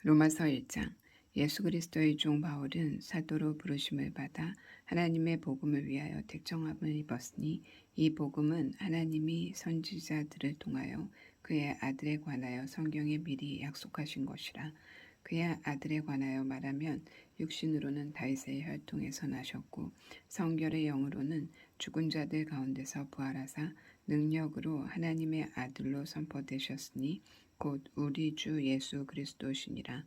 로마서 1장. 예수 그리스도의 종 바울은 사도로 부르심을 받아 하나님의 복음을 위하여 택정함을 입었으니 이 복음은 하나님이 선지자들을 통하여 그의 아들에 관하여 성경에 미리 약속하신 것이라. 그의 아들에 관하여 말하면 육신으로는 다윗의 혈통에서 나셨고 성결의 영으로는 죽은 자들 가운데서 부활하사 능력으로 하나님의 아들로 선포되셨으니 곧 우리 주 예수 그리스도시니라.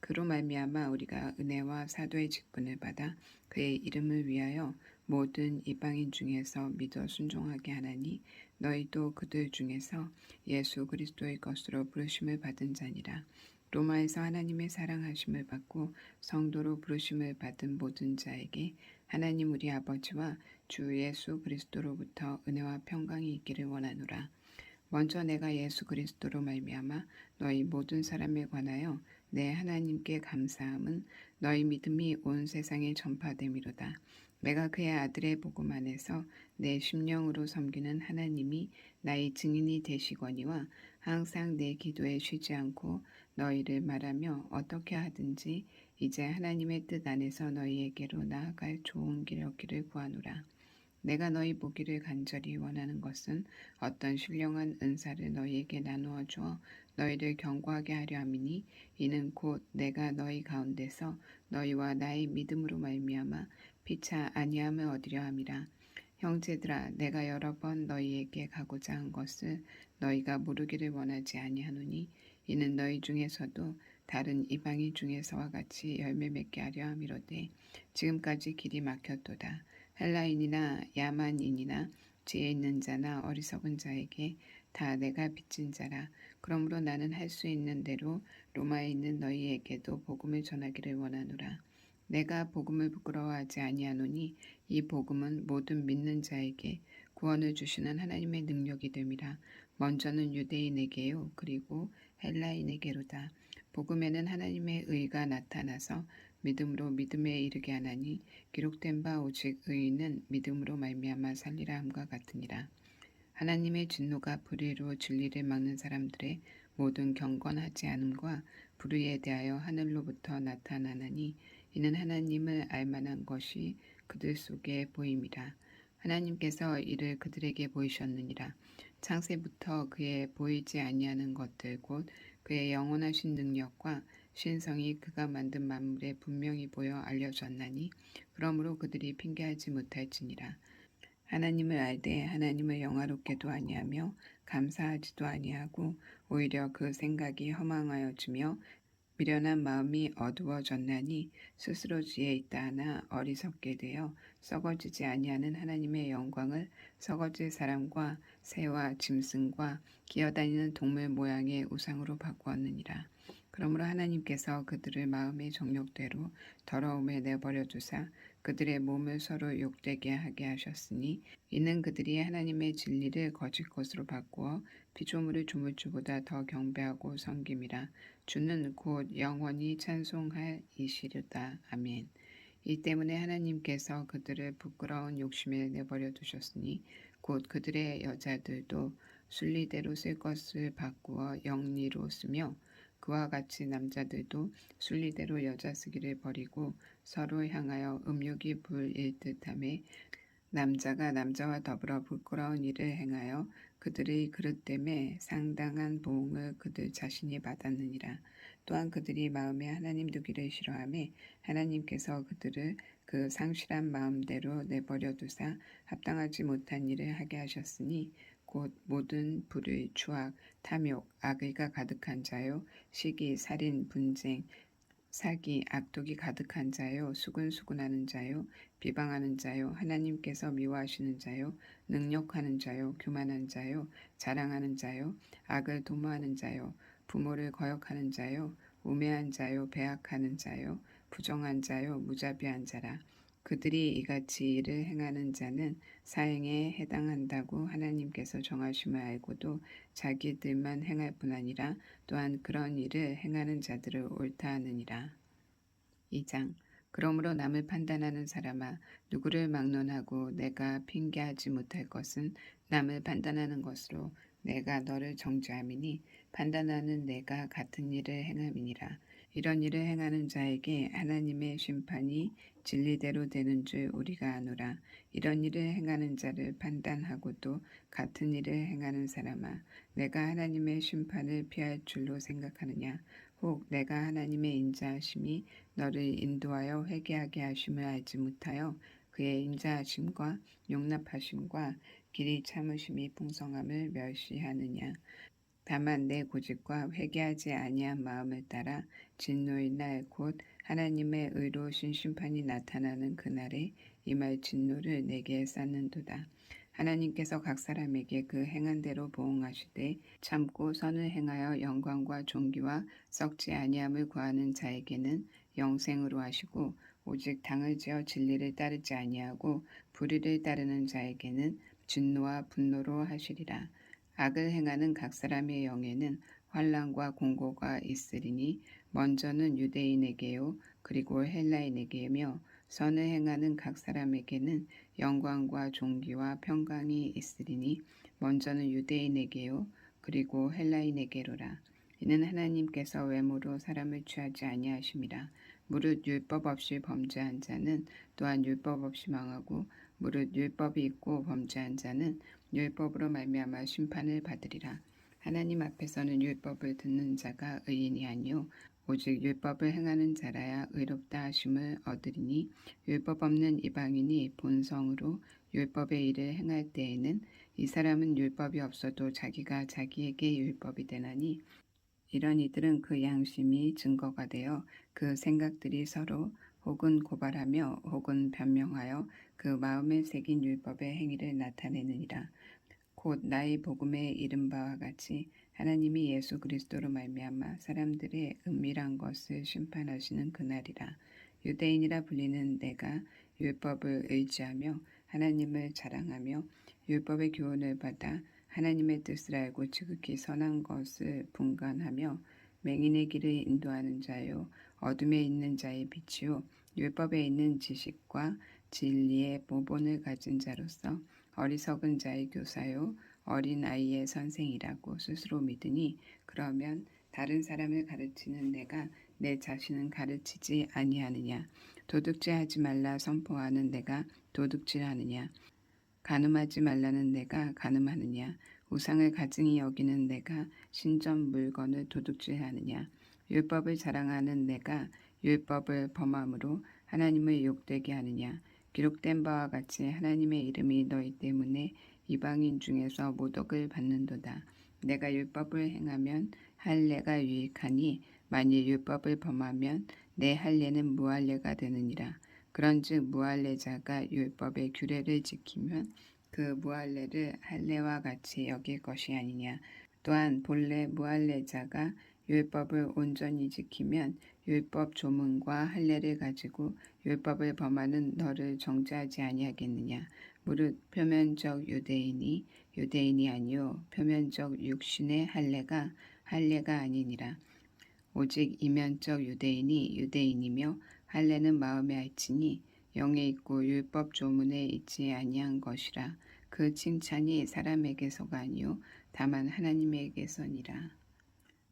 그로 말미암아 우리가 은혜와 사도의 직분을 받아 그의 이름을 위하여 모든 이방인 중에서 믿어 순종하게 하나니 너희도 그들 중에서 예수 그리스도의 것으로 부르심을 받은 자니라. 로마에서 하나님의 사랑하심을 받고 성도로 부르심을 받은 모든 자에게 하나님 우리 아버지와 주 예수 그리스도로부터 은혜와 평강이 있기를 원하노라. 먼저 내가 예수 그리스도로 말미암아 너희 모든 사람에 관하여 내 하나님께 감사함은 너희 믿음이 온 세상에 전파됨이로다. 내가 그의 아들의 복음 안에서 내 심령으로 섬기는 하나님이 나의 증인이 되시거니와 항상 내 기도에 쉬지 않고 너희를 말하며 어떻게 하든지 이제 하나님의 뜻 안에서 너희에게로 나아갈 좋은 길 얻기를 구하노라. 내가 너희 보기를 간절히 원하는 것은 어떤 신령한 은사를 너희에게 나누어 주어 너희를 견고하게 하려 함이니 이는 곧 내가 너희 가운데서 너희와 나의 믿음으로 말미암아 피차 아니함을 얻으려 함이라. 형제들아, 내가 여러 번 너희에게 가고자 한 것을 너희가 모르기를 원하지 아니하노니 이는 너희 중에서도 다른 이방인 중에서와 같이 열매 맺게 하려 함이로되 지금까지 길이 막혔도다. 헬라인이나 야만인이나 지혜 있는 자나 어리석은 자에게 다 내가 빚진 자라. 그러므로 나는 할 수 있는 대로 로마에 있는 너희에게도 복음을 전하기를 원하노라. 내가 복음을 부끄러워하지 아니하노니 이 복음은 모든 믿는 자에게 구원을 주시는 하나님의 능력이 됨이라. 먼저는 유대인에게요 그리고 헬라인에게로다. 복음에는 하나님의 의가 나타나서 믿음으로 믿음에 이르게 하나니 기록된 바 오직 의인은 믿음으로 말미암아 살리라 함과 같으니라. 하나님의 진노가 불의로 진리를 막는 사람들의 모든 경건하지 않음과 불의에 대하여 하늘로부터 나타나나니 이는 하나님을 알만한 것이 그들 속에 보임이라. 하나님께서 이를 그들에게 보이셨느니라. 창세부터 그의 보이지 아니하는 것들 곧 그의 영원하신 능력과 신성이 그가 만든 만물에 분명히 보여 알려졌나니 그러므로 그들이 핑계하지 못할지니라. 하나님을 알되 하나님을 영화롭게도 아니하며 감사하지도 아니하고 오히려 그 생각이 허망하여지며 미련한 마음이 어두워졌나니 스스로 지혜 있다 하나 어리석게 되어 썩어지지 아니하는 하나님의 영광을 썩어질 사람과 새와 짐승과 기어다니는 동물 모양의 우상으로 바꾸었느니라. 그러므로 하나님께서 그들을 마음의 정욕대로 더러움에 내버려 두사 그들의 몸을 서로 욕되게 하게 하셨으니 이는 그들이 하나님의 진리를 거짓 것으로 바꾸어 피조물의 조물주보다 더 경배하고 섬김이라. 주는 곧 영원히 찬송할 이시르다. 아멘. 이 때문에 하나님께서 그들을 부끄러운 욕심에 내버려 두셨으니 곧 그들의 여자들도 순리대로 쓸 것을 바꾸어 영리로 쓰며 그와 같이 남자들도 순리대로 여자 쓰기를 버리고 서로 향하여 음욕이 불일 듯하며 남자가 남자와 더불어 부끄러운 일을 행하여 그들의 그릇됨에 상당한 보응을 그들 자신이 받았느니라. 또한 그들이 마음에 하나님 두기를 싫어하며 하나님께서 그들을 그 상실한 마음대로 내버려 두사 합당하지 못한 일을 하게 하셨으니 곧 모든 불의, 추악, 탐욕, 악의가 가득한 자요, 시기, 살인, 분쟁, 사기, 악독이 가득한 자요, 수근수근하는 자요, 비방하는 자요, 하나님께서 미워하시는 자요, 능욕하는 자요, 교만한 자요, 자랑하는 자요, 악을 도모하는 자요, 부모를 거역하는 자요, 우매한 자요, 배악하는 자요, 부정한 자요, 무자비한 자라. 그들이 이같이 일을 행하는 자는 사형에 해당한다고 하나님께서 정하심을 알고도 자기들만 행할 뿐 아니라 또한 그런 일을 행하는 자들을 옳다 하느니라. 2장. 그러므로 남을 판단하는 사람아 누구를 막론하고 내가 핑계하지 못할 것은 남을 판단하는 것으로 내가 너를 정죄함이니 판단하는 내가 같은 일을 행함이니라. 이런 일을 행하는 자에게 하나님의 심판이 진리대로 되는 줄 우리가 아노라. 이런 일을 행하는 자를 판단하고도 같은 일을 행하는 사람아, 내가 하나님의 심판을 피할 줄로 생각하느냐? 혹 내가 하나님의 인자하심이 너를 인도하여 회개하게 하심을 알지 못하여 그의 인자하심과 용납하심과 길이 참으심이 풍성함을 멸시하느냐? 다만 내 고집과 회개하지 아니한 마음을 따라 진노의 날 곧 하나님의 의로우신 심판이 나타나는 그날에 임할 진노를 내게 쌓는도다. 하나님께서 각 사람에게 그 행한 대로 보응하시되 참고 선을 행하여 영광과 존귀와 썩지 아니함을 구하는 자에게는 영생으로 하시고 오직 당을 지어 진리를 따르지 아니하고 불의를 따르는 자에게는 진노와 분노로 하시리라. 악을 행하는 각 사람의 영에는 환난과 공고가 있으리니 먼저는 유대인에게요 그리고 헬라인에게며 선을 행하는 각 사람에게는 영광과 존귀와 평강이 있으리니 먼저는 유대인에게요 그리고 헬라인에게로라. 이는 하나님께서 외모로 사람을 취하지 아니하심이라. 무릇 율법 없이 범죄한 자는 또한 율법 없이 망하고 무릇 율법이 있고 범죄한 자는 율법으로 말미암아 심판을 받으리라. 하나님 앞에서는 율법을 듣는 자가 의인이 아니요 오직 율법을 행하는 자라야 의롭다 하심을 얻으리니 율법 없는 이방인이 본성으로 율법의 일을 행할 때에는 이 사람은 율법이 없어도 자기가 자기에게 율법이 되나니 이런 이들은 그 양심이 증거가 되어 그 생각들이 서로 혹은 고발하며 혹은 변명하여 그 마음에 새긴 율법의 행위를 나타내느니라. 곧 나의 복음에 이른 바와 같이 하나님이 예수 그리스도로 말미암아 사람들의 은밀한 것을 심판하시는 그날이라. 유대인이라 불리는 내가 율법을 의지하며 하나님을 자랑하며 율법의 교훈을 받아 하나님의 뜻을 알고 지극히 선한 것을 분간하며 맹인의 길을 인도하는 자요 어둠에 있는 자의 빛이요 율법에 있는 지식과 진리의 모본을 가진 자로서 어리석은 자의 교사요 어린 아이의 선생이라고 스스로 믿으니 그러면 다른 사람을 가르치는 내가 내 자신은 가르치지 아니하느냐? 도둑질하지 말라 선포하는 내가 도둑질하느냐? 간음하지 말라는 내가 간음하느냐? 우상을 가증히 여기는 내가 신전 물건을 도둑질하느냐? 율법을 자랑하는 내가 율법을 범함으로 하나님을 욕되게 하느냐? 기록된 바와 같이 하나님의 이름이 너희 때문에 이방인 중에서 모독을 받는도다. 내가 율법을 행하면 할례가 유익하니 만일 율법을 범하면 내 할례는 무할례가 되느니라. 그런즉 무할례자가 율법의 규례를 지키면 그 무할례를 할례와 같이 여길 것이 아니냐. 또한 본래 무할례자가 율법을 온전히 지키면 율법 조문과 할례를 가지고 율법을 범하는 너를 정죄하지 아니하겠느냐. 무릇 표면적 유대인이 유대인이 아니요 표면적 육신의 할례가 할례가 아니니라. 오직 이면적 유대인이 유대인이며 할례는 마음에 알지니 영에 있고 율법 조문에 있지 아니한 것이라. 그 칭찬이 사람에게서가 아니요 다만 하나님에게서니라.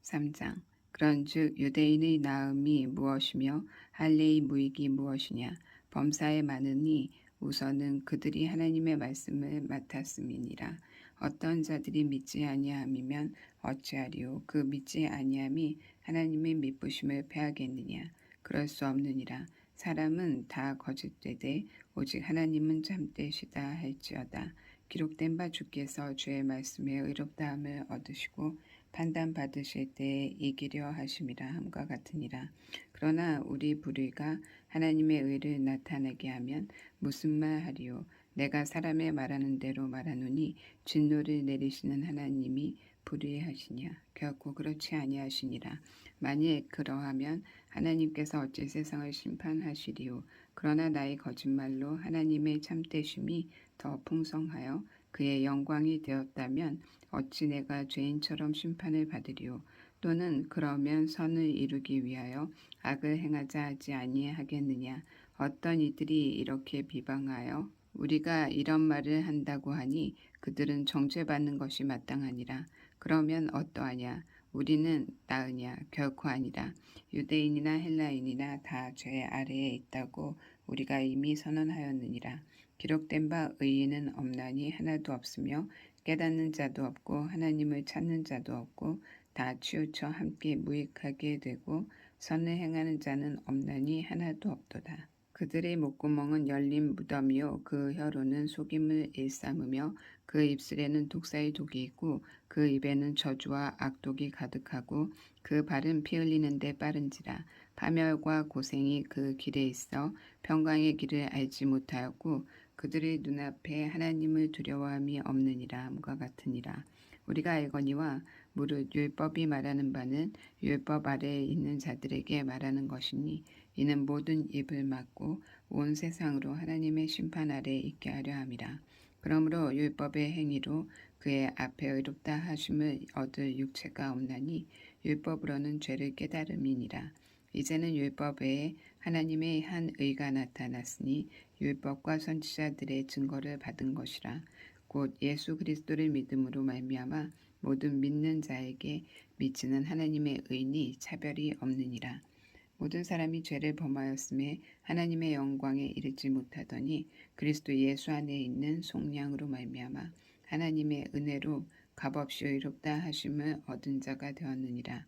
3장 그런즉 유대인의 나음이 무엇이며 할례의 무익이 무엇이냐. 범사에 많으니 우선은 그들이 하나님의 말씀을 맡았음이니라. 어떤 자들이 믿지 아니함이면 어찌하리요. 그 믿지 아니함이 하나님의 미쁘심을 패하겠느냐. 그럴 수 없느니라. 사람은 다 거짓되되 오직 하나님은 참되시다 할지어다. 기록된 바 주께서 주의 말씀에 의롭다함을 얻으시고 판단받으실 때에 이기려 하심이라 함과 같으니라. 그러나 우리 불의가 하나님의 의를 나타내게 하면 무슨 말 하리요. 내가 사람의 말하는 대로 말하노니 진노를 내리시는 하나님이 불의하시냐. 결코 그렇지 아니하시니라. 만일 그러하면 하나님께서 어찌 세상을 심판하시리요. 그러나 나의 거짓말로 하나님의 참되심이 더 풍성하여 그의 영광이 되었다면 어찌 내가 죄인처럼 심판을 받으리요. 또는 그러면 선을 이루기 위하여 악을 행하자 하지 아니하겠느냐. 어떤 이들이 이렇게 비방하여 우리가 이런 말을 한다고 하니 그들은 정죄받는 것이 마땅하니라. 그러면 어떠하냐. 우리는 나으냐? 결코 아니라. 유대인이나 헬라인이나 다 죄 아래에 있다고 우리가 이미 선언하였느니라. 기록된 바 의인은 없나니 하나도 없으며 깨닫는 자도 없고 하나님을 찾는 자도 없고 다 치우쳐 함께 무익하게 되고 선을 행하는 자는 없나니 하나도 없도다. 그들의 목구멍은 열린 무덤이요 그 혀로는 속임을 일삼으며 그 입술에는 독사의 독이 있고 그 입에는 저주와 악독이 가득하고 그 발은 피 흘리는 데 빠른지라. 파멸과 고생이 그 길에 있어 평강의 길을 알지 못하였고 그들의 눈앞에 하나님을 두려워함이 없느니라. 함과 같으니라. 우리가 알거니와 무릇 율법이 말하는 바는 율법 아래에 있는 자들에게 말하는 것이니 이는 모든 입을 막고 온 세상으로 하나님의 심판 아래에 있게 하려 함이라. 그러므로 율법의 행위로 그의 앞에 의롭다 하심을 얻을 육체가 없나니 율법으로는 죄를 깨달음이니라. 이제는 율법 외에 하나님의 한 의가 나타났으니 율법과 선지자들의 증거를 받은 것이라. 곧 예수 그리스도를 믿음으로 말미암아 모든 믿는 자에게 미치는 하나님의 의니 차별이 없느니라. 모든 사람이 죄를 범하였음에 하나님의 영광에 이르지 못하더니 그리스도 예수 안에 있는 속량으로 말미암아 하나님의 은혜로 값없이 의롭다 하심을 얻은 자가 되었느니라.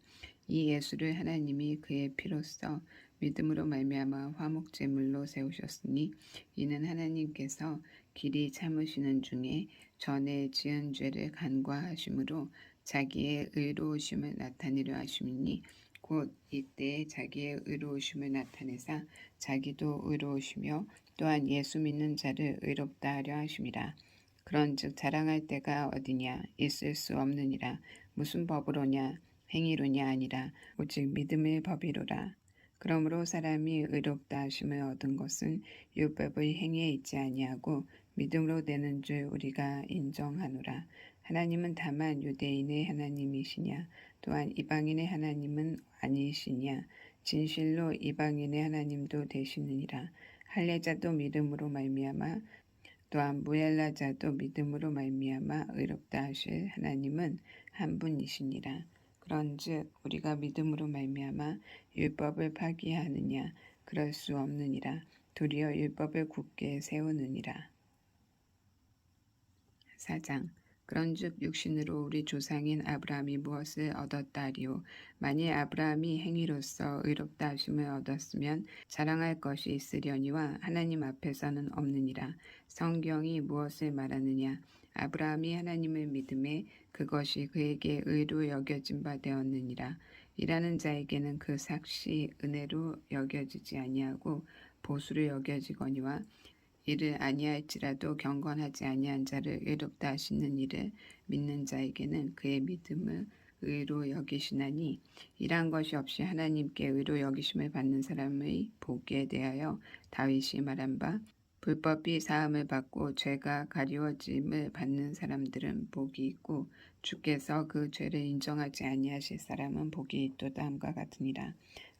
이 예수를 하나님이 그의 피로써 믿음으로 말미암아 화목제물로 세우셨으니 이는 하나님께서 길이 참으시는 중에 전에 지은 죄를 간과하심으로 자기의 의로우심을 나타내려 하심이니 곧 이때에 자기의 의로우심을 나타내사 자기도 의로우시며 또한 예수 믿는 자를 의롭다 하려 하심이라. 그런즉 자랑할 때가 어디냐? 있을 수 없느니라. 무슨 법으로냐? 행위로냐? 아니라 오직 믿음의 법이로라. 그러므로 사람이 의롭다 하심을 얻은 것은 율법의 행위에 있지 아니하고 믿음으로 되는 줄 우리가 인정하노라. 하나님은 다만 유대인의 하나님이시냐? 또한 이방인의 하나님은 아니시냐? 진실로 이방인의 하나님도 되시느니라. 할례자도 믿음으로 말미암아 또한 무헬라자도 믿음으로 말미암아 의롭다 하실 하나님은 한 분이시니라. 그런즉 우리가 믿음으로 말미암아 율법을 파기하느냐? 그럴 수 없느니라. 도리어 율법을 굳게 세우느니라. 4장. 그런즉 육신으로 우리 조상인 아브라함이 무엇을 얻었다리요? 만일 아브라함이 행위로서 의롭다 하심을 얻었으면 자랑할 것이 있으려니와 하나님 앞에서는 없느니라. 성경이 무엇을 말하느냐? 아브라함이 하나님을 믿음에 그것이 그에게 의로 여겨진 바 되었느니라. 일하는 자에게는 그 삭시 은혜로 여겨지지 아니하고 보수로 여겨지거니와 이를 아니할지라도 경건하지 아니한 자를 의롭다 하시는 이를 믿는 자에게는 그의 믿음을 의로 여기시나니 이러한 것이 없이 하나님께 의로 여기심을 받는 사람의 복에 대하여 다윗이 말한 바 불법이 사함을 받고 죄가 가리워짐을 받는 사람들은 복이 있고 주께서 그 죄를 인정하지 아니하실 사람은 복이 있도다 함과 같으니라.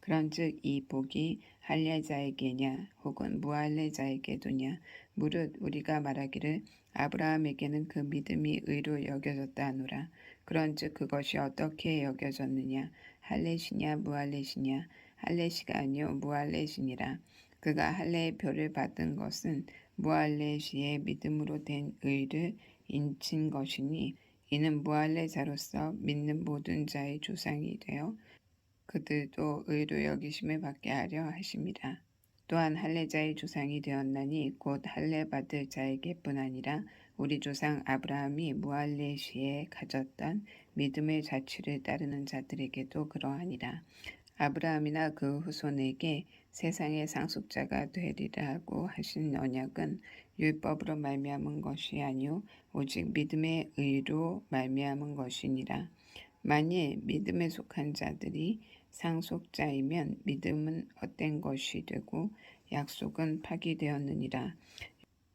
그런즉 이 복이 할례자에게냐 혹은 무할례자에게도냐? 무릇 우리가 말하기를 아브라함에게는 그 믿음이 의로 여겨졌다 하노라. 그런즉 그것이 어떻게 여겨졌느냐? 할례시냐 무할례시냐? 할례시가 아니요 무할례시니라. 그가 할례의 표를 받은 것은 무할례시의 믿음으로 된 의를 인친 것이니 이는 무할례자로서 믿는 모든 자의 조상이 되어 그들도 의로 여기심을 받게 하려 하심이라. 또한 할례자의 조상이 되었나니 곧 할례 받을 자에게뿐 아니라 우리 조상 아브라함이 무할례 시에 가졌던 믿음의 자취를 따르는 자들에게도 그러하니라. 아브라함이나 그 후손에게 세상의 상속자가 되리라고 하신 언약은 율법으로 말미암은 것이 아니요 오직 믿음의 의로 말미암은 것이니라. 만일 믿음에 속한 자들이 상속자이면 믿음은 헛된 것이 되고 약속은 파기되었느니라.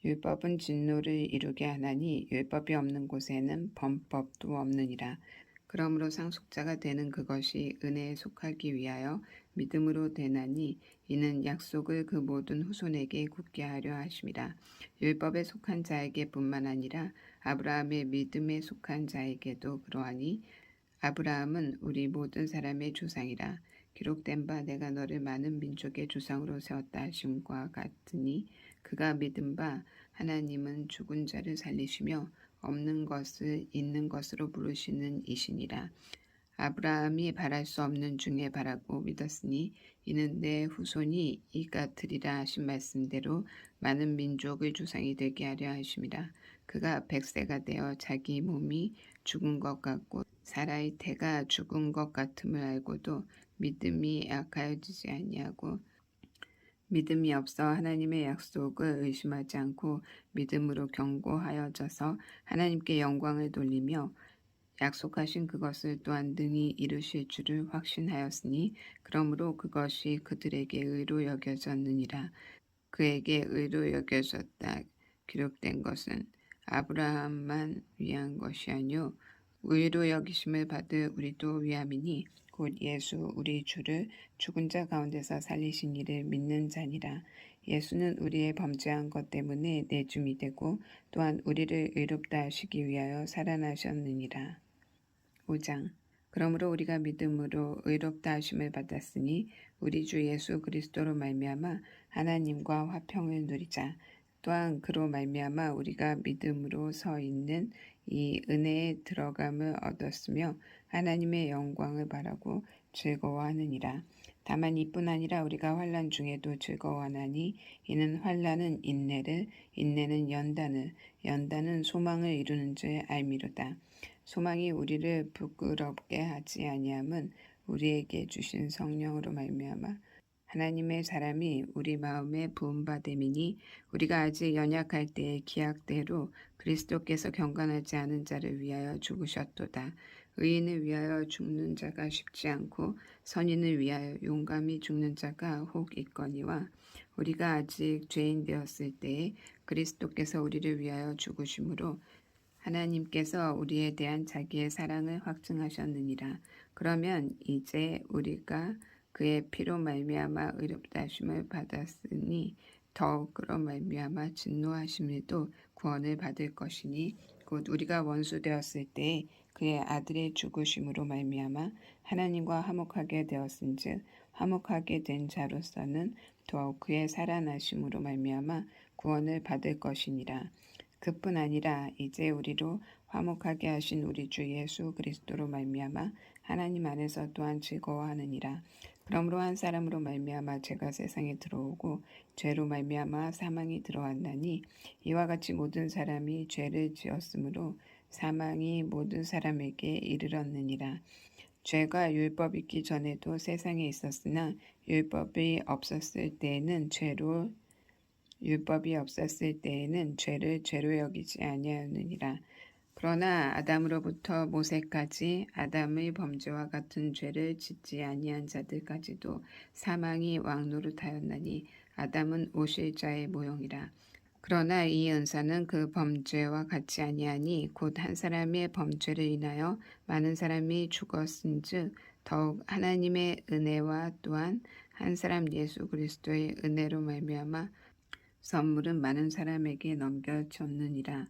율법은 진노를 이루게 하나니 율법이 없는 곳에는 범법도 없느니라. 그러므로 상속자가 되는 그것이 은혜에 속하기 위하여 믿음으로 되나니 이는 약속을 그 모든 후손에게 굳게 하려 하심이라. 율법에 속한 자에게뿐만 아니라 아브라함의 믿음에 속한 자에게도 그러하니 아브라함은 우리 모든 사람의 조상이라. 기록된 바 내가 너를 많은 민족의 조상으로 세웠다 하심과 같으니 그가 믿은 바 하나님은 죽은 자를 살리시며 없는 것을 있는 것으로 부르시는 이시니라. 아브라함이 바랄 수 없는 중에 바라고 믿었으니 이는 내 후손이 이같으리라 하신 말씀대로 많은 민족의 조상이 되게 하려 하심이라. 그가 100세가 되어 자기 몸이 죽은 것 같고 사라의 태가 죽은 것 같음을 알고도 믿음이 약하여지지 아니하고 믿음이 없어 하나님의 약속을 의심하지 않고 믿음으로 견고하여져서 하나님께 영광을 돌리며 약속하신 그것을 또한 능히 이루실 줄을 확신하였으니 그러므로 그것이 그들에게 의로 여겨졌느니라. 그에게 의로 여겨졌다 기록된 것은 아브라함만 위한 것이 아니요 의로 여기심을 받을 우리도 위함이니 곧 예수 우리 주를 죽은 자 가운데서 살리신 이를 믿는 자니라. 예수는 우리의 범죄한 것 때문에 내줌이 되고 또한 우리를 의롭다 하시기 위하여 살아나셨느니라. 5장. 그러므로 우리가 믿음으로 의롭다 하심을 받았으니 우리 주 예수 그리스도로 말미암아 하나님과 화평을 누리자. 또한 그로 말미암아 우리가 믿음으로 서 있는 이 은혜에 들어감을 얻었으며 하나님의 영광을 바라고 즐거워하느니라. 다만 이뿐 아니라 우리가 환난 중에도 즐거워하나니 이는 환난은 인내를, 인내는 연단을, 연단은 소망을 이루는 줄 알미로다. 소망이 우리를 부끄럽게 하지 아니함은 우리에게 주신 성령으로 말미암아 하나님의 사람이 우리 마음에 부음받음이니 우리가 아직 연약할 때의 기약대로 그리스도께서 경건하지 않은 자를 위하여 죽으셨도다. 의인을 위하여 죽는 자가 쉽지 않고 선인을 위하여 용감히 죽는 자가 혹 있거니와 우리가 아직 죄인 되었을 때에 그리스도께서 우리를 위하여 죽으심으로 하나님께서 우리에 대한 자기의 사랑을 확증하셨느니라. 그러면 이제 우리가 그의 피로 말미암아 의롭다 하심을 받았으니 더욱 그로 말미암아 진노하심에도 구원을 받을 것이니 곧 우리가 원수 되었을 때 그의 아들의 죽으심으로 말미암아 하나님과 화목하게 되었은즉 화목하게 된 자로서는 더욱 그의 살아나심으로 말미암아 구원을 받을 것이니라. 그뿐 아니라 이제 우리로 화목하게 하신 우리 주 예수 그리스도로 말미암아 하나님 안에서 또한 즐거워하느니라. 그러므로 한 사람으로 말미암아 죄가 세상에 들어오고 죄로 말미암아 사망이 들어왔나니 이와 같이 모든 사람이 죄를 지었으므로 사망이 모든 사람에게 이르렀느니라. 죄가 율법 있기 전에도 세상에 있었으나 율법이 없었을 때에는 죄를 죄로 여기지 아니하였느니라. 그러나 아담으로부터 모세까지 아담의 범죄와 같은 죄를 짓지 아니한 자들까지도 사망이 왕노릇하였나니 아담은 오실 자의 모형이라. 그러나 이 은사는 그 범죄와 같지 아니하니 곧 한 사람의 범죄를 인하여 많은 사람이 죽었은즉 더욱 하나님의 은혜와 또한 한 사람 예수 그리스도의 은혜로 말미암아 선물은 많은 사람에게 넘겨졌느니라.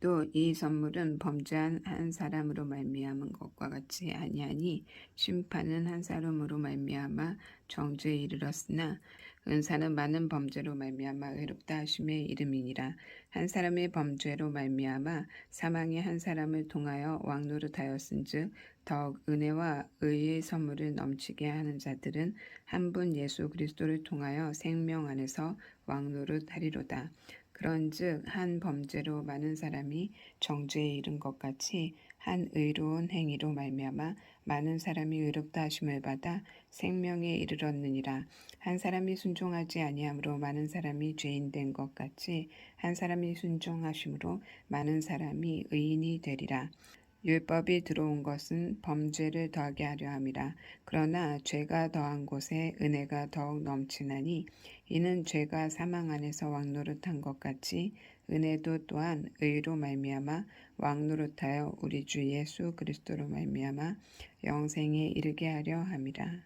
또 이 선물은 범죄한 한 사람으로 말미암은 것과 같이 아니하니 심판은 한 사람으로 말미암아 정죄에 이르렀으나 은사는 많은 범죄로 말미암아 의롭다 하심의 이름이니라. 한 사람의 범죄로 말미암아 사망이 한 사람을 통하여 왕노릇하였은즉 더욱 은혜와 의의 선물을 넘치게 하는 자들은 한 분 예수 그리스도를 통하여 생명 안에서 왕노릇하리로다. 그런즉 한 범죄로 많은 사람이 정죄에 이른 것 같이 한 의로운 행위로 말미암아 많은 사람이 의롭다 하심을 받아 생명에 이르렀느니라. 한 사람이 순종하지 아니함으로 많은 사람이 죄인 된 것 같이 한 사람이 순종하심으로 많은 사람이 의인이 되리라. 율법이 들어온 것은 범죄를 더하게 하려 함이라. 그러나 죄가 더한 곳에 은혜가 더욱 넘치나니 이는 죄가 사망 안에서 왕노릇한 것 같이 은혜도 또한 의로 말미암아 왕노릇하여 우리 주 예수 그리스도로 말미암아 영생에 이르게 하려 함이라.